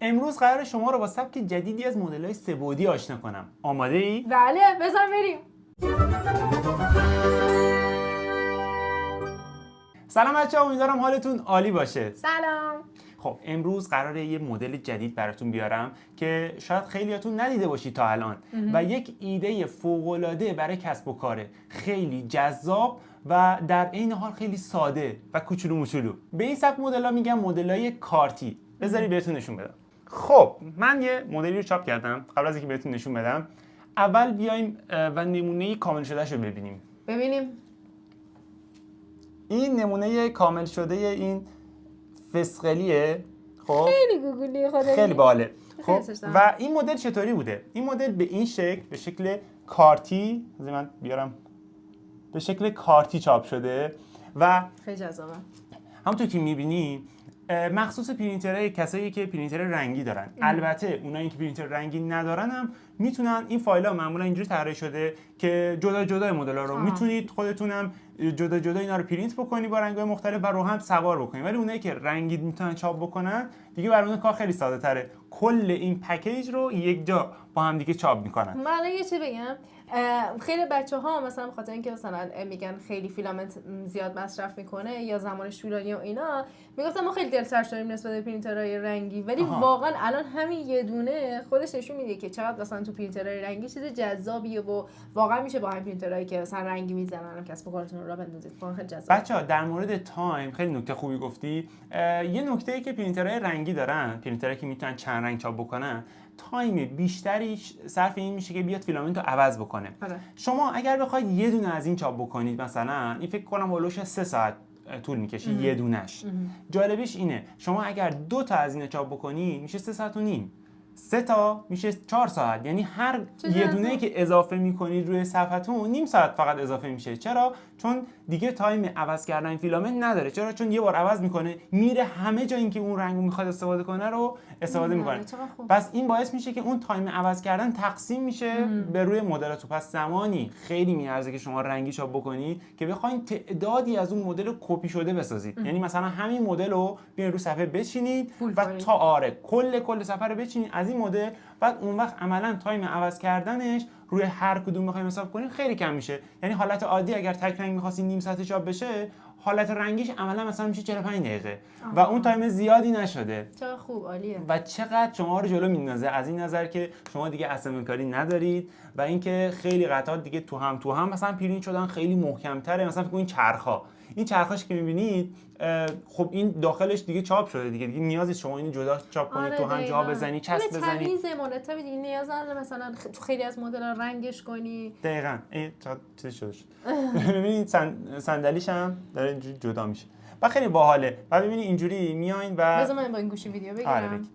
امروز قرار شما رو با سبک جدیدی از مدل‌های سه‌بعدی آشنا کنم. آماده ای؟ بله، بزن بریم. سلام بچه‌ها، امیدوارم حالتون عالی باشه. سلام. خب امروز قراره یه مدل جدید براتون بیارم که شاید خیلیاتون ندیده باشید تا الان و یک ایده فوق‌العاده برای کسب و کاره، خیلی جذاب و در عین حال خیلی ساده و کوچولو موچولو. به این سبک مدل‌ها میگم مدل‌های کارتی. بذارید بهتون نشون بدم. خب من یه مدلی رو چاپ کردم. قبل از اینکه بهتون نشون بدم، اول بیایم و نمونه کامل شده‌شو ببینیم. این نمونه کامل شده این فسقلیه. خب خیلی گوگلی خدا. خیلی باله. خب خیلی و این مدل چطوری بوده؟ این مدل به این شکل، به شکل کارتی، من بیارم، به شکل کارتی چاپ شده و خیلی جذابه. همونطور که می‌بینی مخصوص پرینترهای کسایی که پرینتر رنگی دارن. البته اونایی که پرینتر رنگی ندارن هم میتونن، این فایل‌ها معمولا اینجوری طراحی شده که جدا جدا مدل‌ها رو میتونید خودتونم جدا جدا اینا رو پرینت بکنی با رنگ‌های مختلف و رو هم سوار بکنی. ولی اونایی که رنگی میتونن چاپ بکنن دیگه برای اون کار خیلی ساده‌تره. کل این پکیج رو یک جا با هم دیگه چاپ میکنن. من یه چی بگم، خیلی بچه‌ها مثلا به خاطر اینکه مثلا میگن خیلی فیلامنت زیاد مصرف میکنه یا زمانش طولانی و اینا، میگفتن ما خیلی دلسرد داریم نسبت به پرینترهای رنگی، ولی واقعا الان همین یه دونه خودش نشون میده که چقدر مثلا تو پرینترهای رنگی چیز جذابیه و واقعا میشه با همین پرینترهایی که مثلا رنگی میزنن کسب و کارتون رو راه بندازید. خیلی جذاب. بچه‌ها در مورد تایم خیلی نکته خوبی گفتی. یه نکته‌ای که پرینترهای رنگی دارن، پرینترهایی که میتونن چند رنگ چاپ بکنن، تایم بیشتری صرف این میشه که بیاد فیلامنت رو عوض بکنه. شما اگر بخواید یه دونه از این چاپ بکنید، مثلا این فکر کنم هولوش 3 ساعت طول میکشه یه دونش. جالبش اینه شما اگر 2 تا از اینا چاپ بکنی میشه 3 ساعت و نیم. 3 تا میشه 4 ساعت. یعنی هر یه دونه‌ای که اضافه میکنید روی صفحتون نیم ساعت فقط اضافه میشه. چرا؟ چون دیگه تایم عوض کردن فیلامنت نداره. چرا؟ چون یه بار عوض میکنه میره همه جا این که اون رنگو میخواد استفاده کنه رو استفاده میکنه. پس این باعث میشه که اون تایم عوض کردن تقسیم میشه به روی مدلاتون. پس زمانی خیلی میارزه که شما رنگی چاپ بکنید که بخواید تعدادی از اون مدل رو کپی شده بسازید. یعنی مثلا همین مدل رو بیاین رو صفحه بچینید و تا کل صفحه رو بچینید از این مدل، بعد اون وقت عملاً تایم عوض کردنش روی هر کدوم بخوایم حساب کنیم خیلی کم میشه. یعنی حالت عادی اگر تک رنگ می‌خواستین نیم ساعت چاپ بشه، حالت رنگیش عملاً مثلا میشه 45 دقیقه و اون تایم زیادی نشده. چقدر خوب، عالیه. و چقدر شما رو جلو میندازه از این نظر که شما دیگه اصلا کاری ندارید و اینکه خیلی قطعات دیگه تو هم مثلا پرینت شدن خیلی محکم‌تره. مثلا فکر کنید این چرخاش که می‌بینید، خب این داخلش دیگه چاپ شده دیگه نیازی شما اینو جدا چاپ کنید تو هم جا بزنی چسب بزنی. تمیز مرتب دیگه نیاز نداره مثلا تو خیلی از مدل‌ها رنگش کنی. دقیقاً این چیزی شده. ببینید صندلیش هم داره اینجوری جدا میشه و خیلی باحاله. و ببینید اینجوری میاین و بذار من با این گوشی ویدیو بگیرم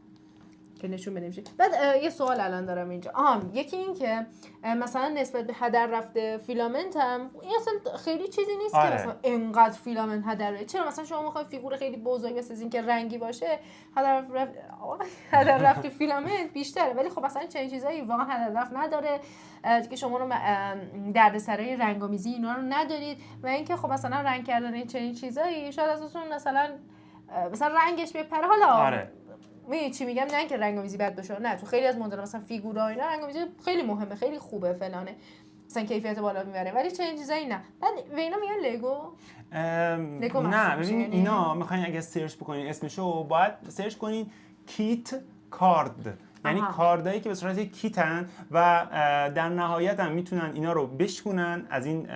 که نشون بدیم. بعد یه سوال الان دارم اینجا. یکی این که مثلا نسبت به هدر رفته فیلامنت هم این اصلا خیلی چیزی نیست که مثلا انقدر فیلامنت هدر رفته. چرا مثلا شما میخواید فیگور خیلی بزرگ مثل این که رنگی باشه، هدر رفته فیلامنت بیشتره، ولی خب مثلا چنین چیزایی واقعا هدر رفت نداره که شما رو دردسرای رنگامیزی اینا رو ندارید و اینکه خب مثلا رنگ کردن این چنین چیزایی شاید اساساً مثلا رنگش بپره. حالا می چی میگم، نه اینکه رنگامیزی بد باشه، نه، تو خیلی از مدل‌ها مثلا فیگورا اینا رنگامیزی خیلی مهمه، خیلی خوبه فلانه، مثلا کیفیت بالا میبره، ولی چنین چیزایی نه. بعد و اینا میگن لگو نه ببینید اینا میخواین اگه سرچ بکنین اسمشو باید سرچ کنین کیت کارد، یعنی کاردایی که به صورت کیتن و در نهایت هم میتونن اینا رو بشکنن، از این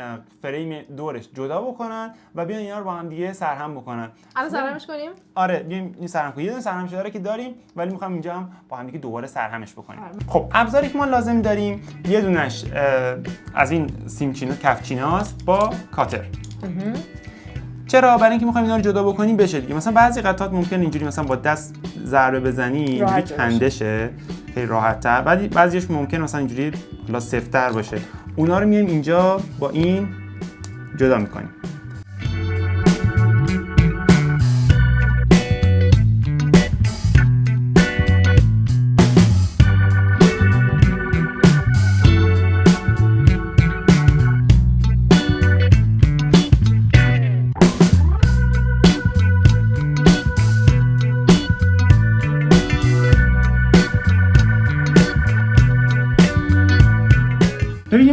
فریم دورش جدا بکنن و بیان اینا رو با هم دیگه سرهم بکنن. الان سرهمش کنیم؟ آره بیایم این سرهم کنیم. یه دونه سرهم شده که داریم ولی میخوام اینجا هم با هم دیگه دوباره سرهمش بکنیم. خب ابزاری که ما لازم داریم یه دونش از این سیمچینا کفچیناست با کاتر. چرا؟ برای اینکه می‌خوایم اینا رو جدا بکنیم بشه دیگه. مثلا بعضی قطعات ممکن اینجوری مثلا با دست ضربه بزنی اینجوری کنده شه، خیلی راحت‌تر. بعضیش ممکن مثلا اینجوری حالا سفت‌تر باشه. اونا رو میایم اینجا با این جدا می‌کنیم.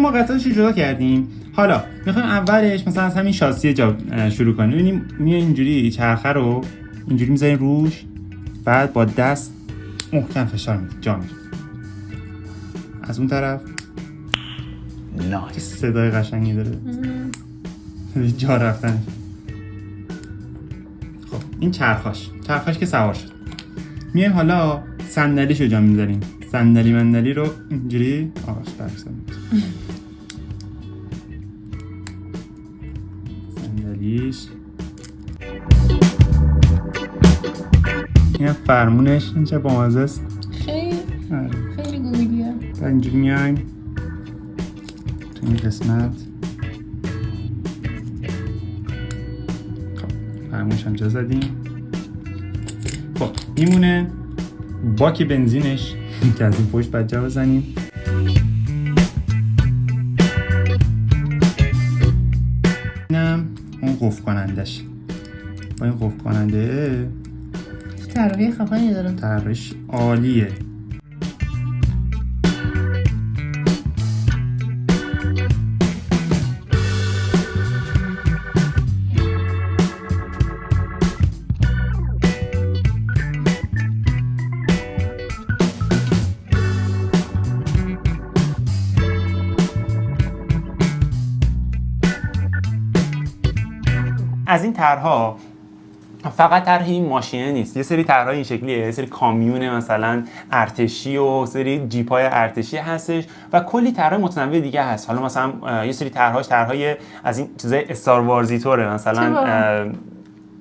ما قطعاتش جدا کردیم. حالا میخوایم اولش مثلا از همین شاسی جا شروع کنیم. ببینیم میایم اینجوری چرخه رو اینجوری میذاریم روش، بعد با دست محکم فشار میدیم جا میره. از اون طرف نایس، صدای قشنگی داره جا رفتن. خب این چرخاش که سوار شد، میایم حالا صندلیشو جا میذاریم. صندلی رو اینجوری آقاش برسونیم. صندلیش این فرمونش اینجا با مزه است. خیلی گوگلیه. بعد اینجوری میایم تو این قسمت. خب فرمونش هم جا زدیم. خب میمونه باک بنزینش که از این پشت باید جا بزنیم. اینم اون قفل کنندش. با این قفل کننده طراحی خفنی داره. طراحیش عالیه. از این طرح‌ها فقط طرح این ماشینه نیست، یه سری طرح‌های این شکلیه، یه سری کامیون مثلا ارتشی و سری جیپ‌های ارتشی هستش و کلی طرح متنوع دیگه هست. حالا مثلا یه سری طرح‌های از این چیزای استار وارزی طوره، مثلا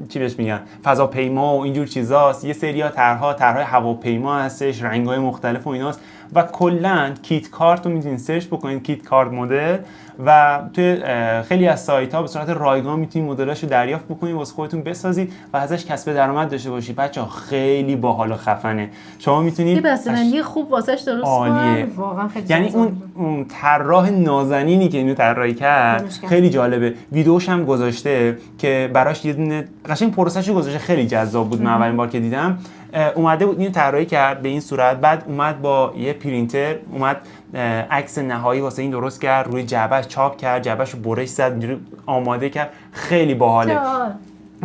چی بهش میگن فضاپیما و اینجور چیزاست. یه سری‌ها طرح‌های هواپیما هستش، رنگ‌های مختلف و ایناست و کلاً کیت کارت رو میتونید سرچ بکنید، کیت کارت مدل، و توی خیلی از سایت‌ها به صورت رایگان میتونید مدلاشو دریافت بکنید واسه خودتون بسازید و ازش کسب درآمد داشته باشید. بچه‌ها خیلی باحال و خفنه. شما میتونید یه بسته‌بندی خوب واسش درست کنید. واقعا خیلی یعنی اون طراح نازنینی که اینو طراحی کرد خیلی جالبه. ویدیوش هم گذاشته که براش یه دونه قشنگ پروسه‌شو گذاشته، خیلی جذاب بود. من اولین بار که دیدم اومده بود اینو طراحی کرد به این صورت، بعد اومد با یه پرینتر اومد عکس نهایی واسه این درست کرد، روی جعبهش چاپ کرد، جعبهشو برش زد، اینجوری آماده کرد. خیلی باحاله.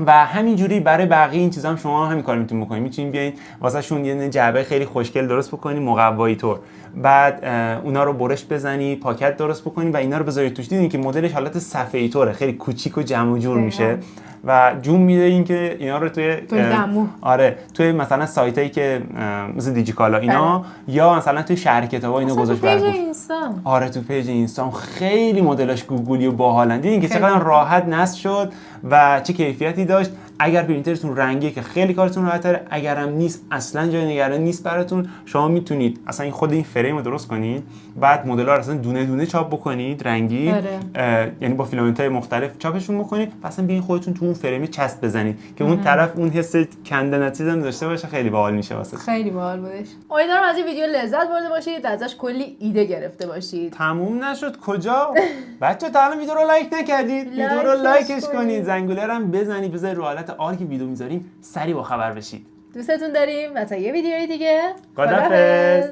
و همینجوری برای بقیه این چیزا هم شما همین کارو میتونید بکنید. میتونید بیاین واسه شون یه جعبه خیلی خوشگل درست بکنید مقوایی طور، بعد اونا رو برش بزنید، پاکت درست بکنید و اینا رو بذارید توش. دیدین که مدلش حالت صفحه‌ای طوره، خیلی کوچیک و جمع و جور میشه و جون میده این که اینا رو توی توی مثلا سایتایی که مثل دیجیکالا اینا یا مثلا توی شهر کتابا اینو گذاشت تو پیج اینستا. تو پیج اینستا خیلی مدلاش گوگلی و باحالن. دیدین که چقدر راحت نصب شد و چه کیفیتی داشت. اگر پرینترتون رنگیه که خیلی کارتون راحت‌تره، اگرم نیست اصلا جای نگرانی نیست براتون. شما میتونید اصلا خود این فریم رو درست کنید، بعد مدل‌ها رو اصلا دونه دونه چاپ بکنید رنگی، یعنی با فیلامنت‌های مختلف چاپشون بکنید و اصلا بیاین خودتون تو اون فریم چسب بزنید که اون طرف اون حس کندن چیزا داشته باشه. خیلی باحال میشه واسه. خیلی باحال بودش. امیدوارم از این ویدیو لذت برده باشید، ازش کلی ایده گرفته باشید. تموم نشد کجا؟ بچه‌ها تا الان ویدیو رو لایک نکردید؟ ویدیو رو لایکش کنید، زنگوله رو هم بزنید، بذارید رو حالت آل که ویدیو میذاریم سریع با خبر بشید. دوستتون داریم و تا یه ویدیوی دیگه خداحافظ.